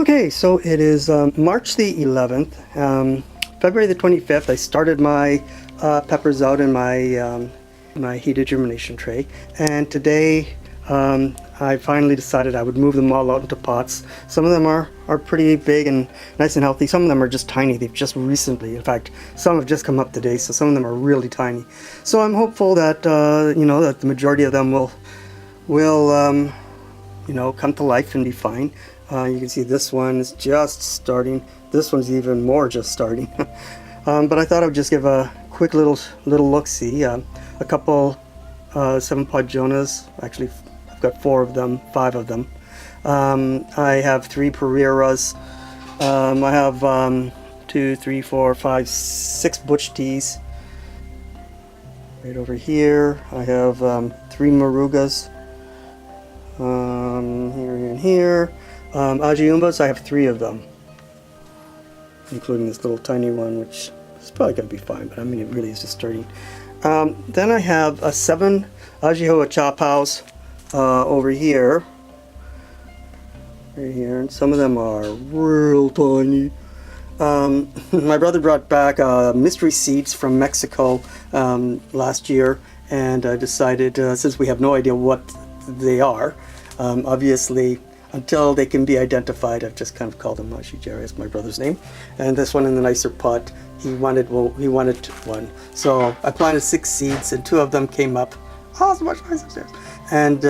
Okay, so it is March the 11th, February the 25th. I started my peppers out in my heated germination tray, and today I finally decided I would move them all out into pots. Some of them are pretty big and nice and healthy. Some of them are just tiny. They've just recently, in fact, some have just come up today, so some of them are really tiny. So I'm hopeful that that the majority of them will come to life and be fine. You can see this one is just starting. This one's even more just starting. But I thought I would just give a quick little look-see. A couple 7-pod Jonas. Actually, I've got 5 of them. I have 3 Pereiras. I have 2, 3, 4, 5, 6 Butch Teas. Right over here, I have 3 Morugas. Here and here. Ajiumbas, I have 3 of them, including this little tiny one, which is probably going to be fine, but I mean, it really is just starting. Then I have 7 Ajiho Chapaos over here, right here, and some of them are real tiny. My brother brought back mystery seeds from Mexico last year, and I decided, since we have no idea what they are, obviously, until they can be identified, I've just kind of called them Ashijeri, is my brother's name. And this one in the nicer pot, he wanted one. So I planted 6 seeds, and 2 of them came up. Oh, so much nice upstairs. And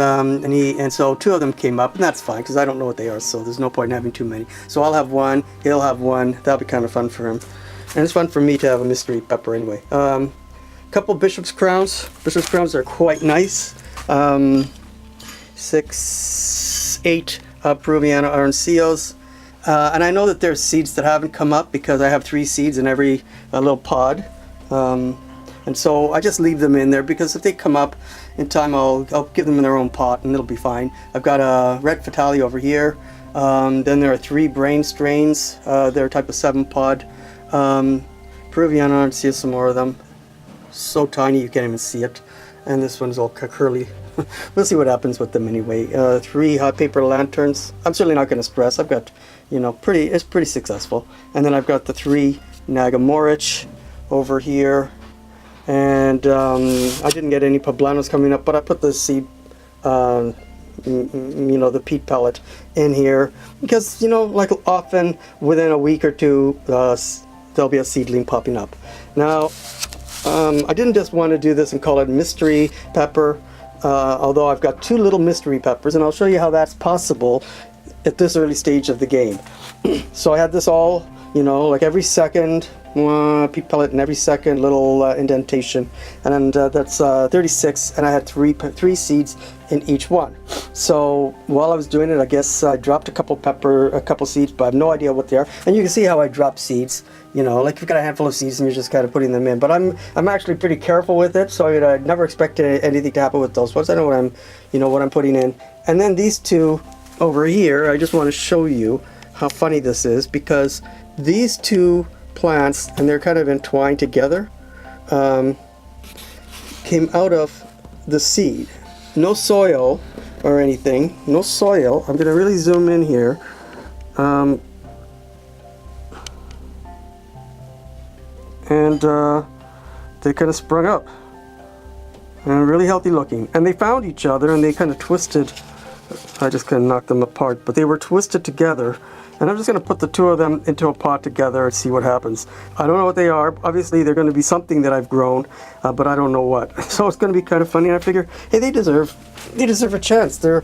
so 2 of them came up, and that's fine because I don't know what they are, so there's no point in having too many. So I'll have 1, he'll have 1. That'll be kind of fun for him, and it's fun for me to have a mystery pepper anyway. Couple Bishop's Crowns. Bishop's Crowns are quite nice. 8 Peruviana Arancillos. And I know that there's seeds that haven't come up because I have 3 seeds in every little pod. And so I just leave them in there because if they come up in time, I'll give them in their own pot and it'll be fine. I've got a red Fatale over here. Then there are 3 brain strains. They're a type of 7-pod. Peruviana Arancillos, some more of them. So tiny you can't even see it. And this one's all curly. We'll see what happens with them anyway. 3 hot paper lanterns. I'm certainly not going to stress. I've got, it's pretty successful. And then I've got the 3 Nagamorich over here. And I didn't get any Poblanos coming up, but I put the seed, the peat pellet in here because, like often within a week or 2, there'll be a seedling popping up. Now, I didn't just want to do this and call it mystery pepper. Although I've got 2 little mystery peppers, and I'll show you how that's possible at this early stage of the game. So I had this all, like every second peat pellet, and every second little indentation, and that's 36, and I had 3 seeds in each one. So while I was doing it, I guess I dropped a couple seeds, but I have no idea what they are. And you can see how I drop seeds. Like you've got a handful of seeds and you're just kind of putting them in. But I'm actually pretty careful with it, so I never expected anything to happen with those ones. I know what I'm putting in. And then these 2 over here, I just want to show you how funny this is, because these 2 plants, and they're kind of entwined together, came out of the seed. No soil or anything. No soil. I'm going to really zoom in here. And they kind of sprung up and really healthy looking, and they found each other and they kind of twisted. I just kind of knocked them apart, but they were twisted together, and I'm just going to put the 2 of them into a pot together and see what happens. I don't know what they are. Obviously they're going to be something that I've grown, but I don't know what. So it's going to be kind of funny, and I figure, hey, they deserve a chance. The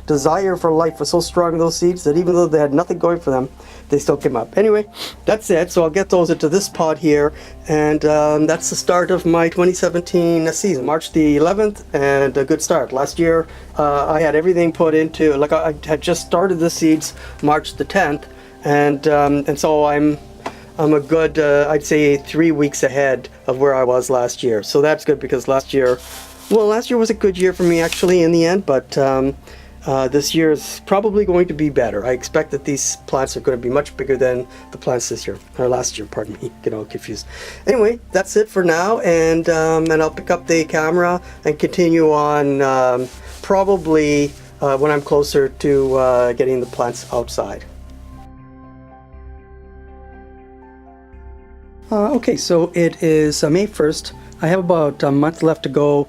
desire for life was so strong in those seeds that even though they had nothing going for them, they still came up. Anyway, that's it. So I'll get those into this pot here, and that's the start of my 2017 season. March the 11th, and a good start. Last year, I had everything put into, like I had just started the seeds March the 10th, and so I'm a good, I'd say 3 weeks ahead of where I was last year. So that's good because last year was a good year for me actually in the end, but this year is probably going to be better. I expect that these plants are going to be much bigger than the plants this year, or last year, pardon me, get all confused. Anyway, that's it for now, and I'll pick up the camera and continue on probably when I'm closer to getting the plants outside. Okay, so it is May 1st. I have about a month left to go,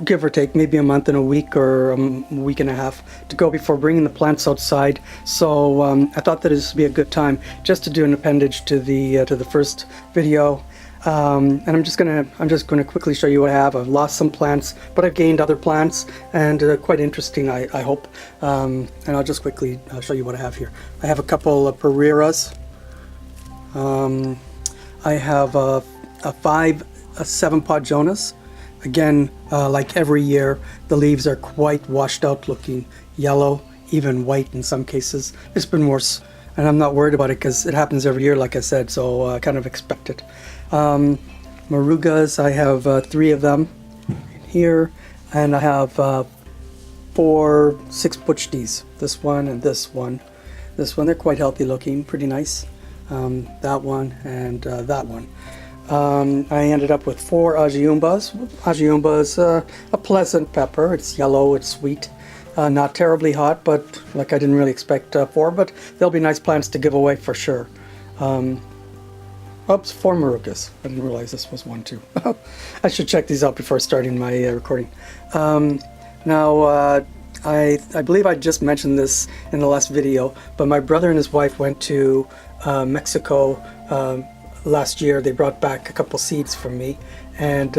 give or take, maybe a month and a week or a week and a half to go before bringing the plants outside. So I thought that this would be a good time just to do an appendage to the first video. And I'm just gonna quickly show you what I have. I've lost some plants, but I've gained other plants, and quite interesting, I hope. And I'll just quickly show you what I have here. I have a couple of Pereiras. I have a 7-pot Jonas. Again, like every year, the leaves are quite washed out looking, yellow, even white in some cases. It's been worse, and I'm not worried about it because it happens every year, like I said, so I kind of expect it. Morugas, I have 3 of them here, and I have 4 6-Puchtis. This one and this one. This one, they're quite healthy looking, pretty nice. That one and that one. I ended up with 4 Ajiumbas. Ajiumba is a pleasant pepper. It's yellow, it's sweet, not terribly hot, but like I didn't really expect 4, but they'll be nice plants to give away for sure. Oops, 4 Marukas. I didn't realize this was 1 too. I should check these out before starting my recording. Now, I believe I just mentioned this in the last video, but my brother and his wife went to Mexico last year. They brought back a couple seeds from me, and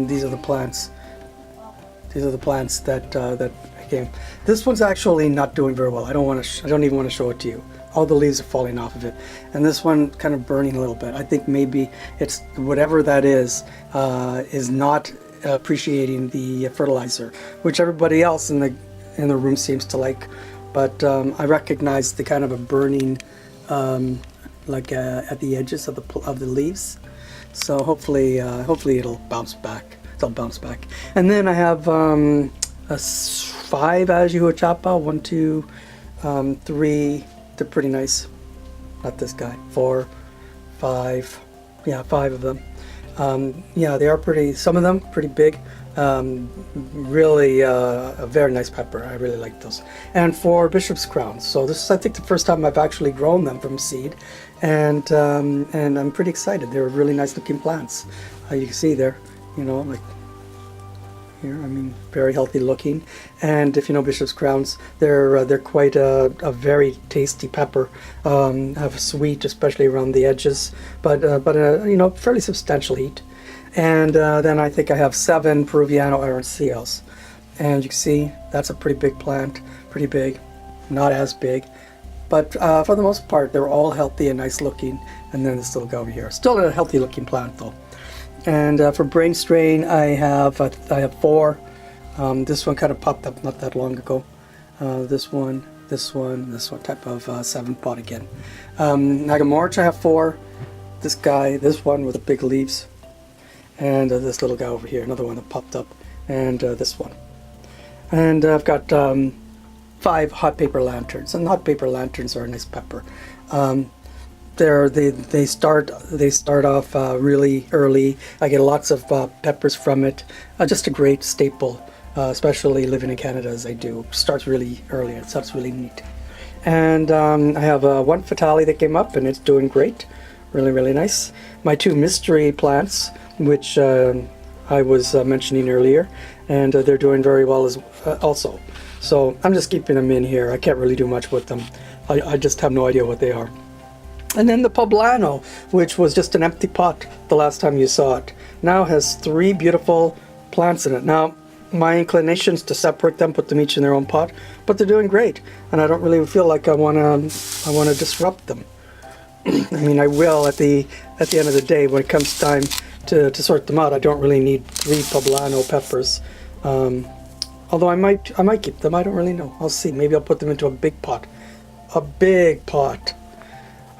these are the plants. These are the plants that I came. This one's actually not doing very well. I don't even want to show it to you. All the leaves are falling off of it, and this one kind of burning a little bit. I think maybe it's whatever that is not appreciating the fertilizer, which everybody else in the room seems to like. But I recognize the kind of a burning, like at the edges of the leaves. So hopefully it'll bounce back. They'll bounce back. And then I have a 5 Ajihuachapa, 1, 2, 3. They're pretty nice. Not this guy. 4, 5. Yeah, 5 of them. Yeah, they are pretty. Some of them pretty big. Really a very nice pepper. I really like those. And 4 Bishop's Crowns. So this is, I think, the first time I've actually grown them from seed, and I'm pretty excited. They're really nice looking plants. You can see there, you know, like here. I mean, very healthy looking. And if you know Bishop's Crowns, they're quite a very tasty pepper. Have sweet, especially around the edges, but you know, fairly substantial heat. And then I think I have 7 Peruviano arancias. And you can see that's a pretty big plant, pretty big, not as big, but for the most part they're all healthy and nice looking. And then this little guy over here, still a healthy looking plant though. And for brain strain, I have 4. This one kind of popped up not that long ago. This one, type of 7-pot again. Nagamorch, I have 4. This guy, this one with the big leaves. And this little guy over here, another one that popped up, and this one. And I've got 5 hot paper lanterns, and hot paper lanterns are a nice pepper. They start off really early. I get lots of peppers from it. Just a great staple, especially living in Canada as I do. Starts really early. It starts really neat. And I have 1 Fatale that came up, and it's doing great. Really, really nice. My 2 mystery plants, which I was mentioning earlier, and they're doing very well as also. So I'm just keeping them in here. I can't really do much with them. I just have no idea what they are. And then the Poblano, which was just an empty pot the last time you saw it, now has 3 beautiful plants in it. Now, my inclination is to separate them, put them each in their own pot, but they're doing great, and I don't really feel like I want to disrupt them. I mean, I will at the end of the day when it comes time to sort them out. I don't really need 3 Poblano peppers. Although I might keep them. I don't really know. I'll see. Maybe I'll put them into a big pot. A big pot.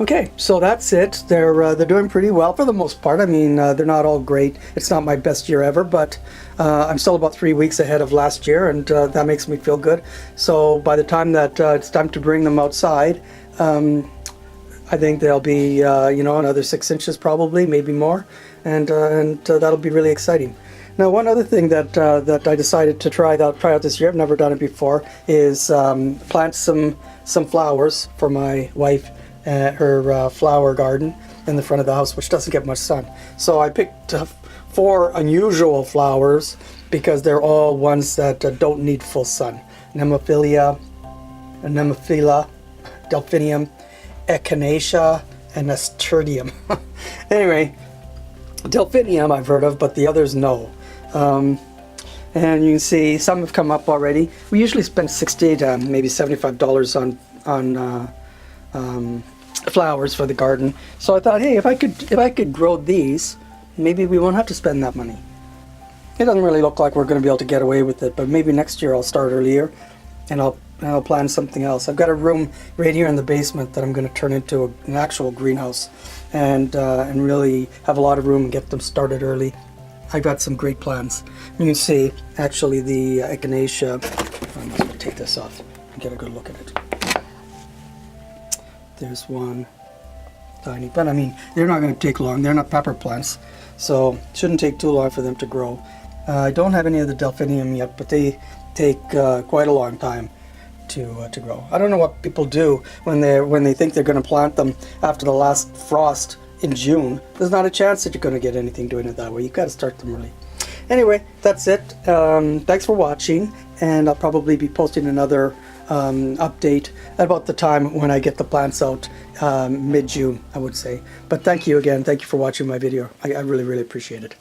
Okay, so that's it. They're doing pretty well for the most part. I mean, they're not all great. It's not my best year ever, but I'm still about 3 weeks ahead of last year, and that makes me feel good. So by the time that it's time to bring them outside, I think they'll be, you know, another 6 inches probably, maybe more, and that'll be really exciting. Now, one other thing that I decided to try out this year, I've never done it before, is plant some flowers for my wife at her flower garden in the front of the house, which doesn't get much sun. So I picked 4 unusual flowers because they're all ones that don't need full sun. Nemophila, Delphinium, Echinacea, and Nasturtium. Anyway, Delphinium I've heard of, but the others no. And you can see some have come up already. We usually spend $60 to maybe $75 on flowers for the garden. So I thought, hey, if I could grow these, maybe we won't have to spend that money. It doesn't really look like we're going to be able to get away with it, but maybe next year I'll start earlier, and I'll plan something else. I've got a room right here in the basement that I'm going to turn into an actual greenhouse, and really have a lot of room and get them started early. I've got some great plans. You can see actually the Echinacea. I must have to take this off and get a good look at it. There's one tiny, but I mean, they're not going to take long. They're not pepper plants, so it shouldn't take too long for them to grow. I don't have any of the Delphinium yet, but they take quite a long time to grow. I don't know what people do when they think they're going to plant them after the last frost in June. There's not a chance that you're going to get anything doing it that way. You've got to start them early. Anyway, that's it. Thanks for watching, and I'll probably be posting another update about the time when I get the plants out, mid-June, I would say. But thank you again. Thank you for watching my video. I really, really appreciate it.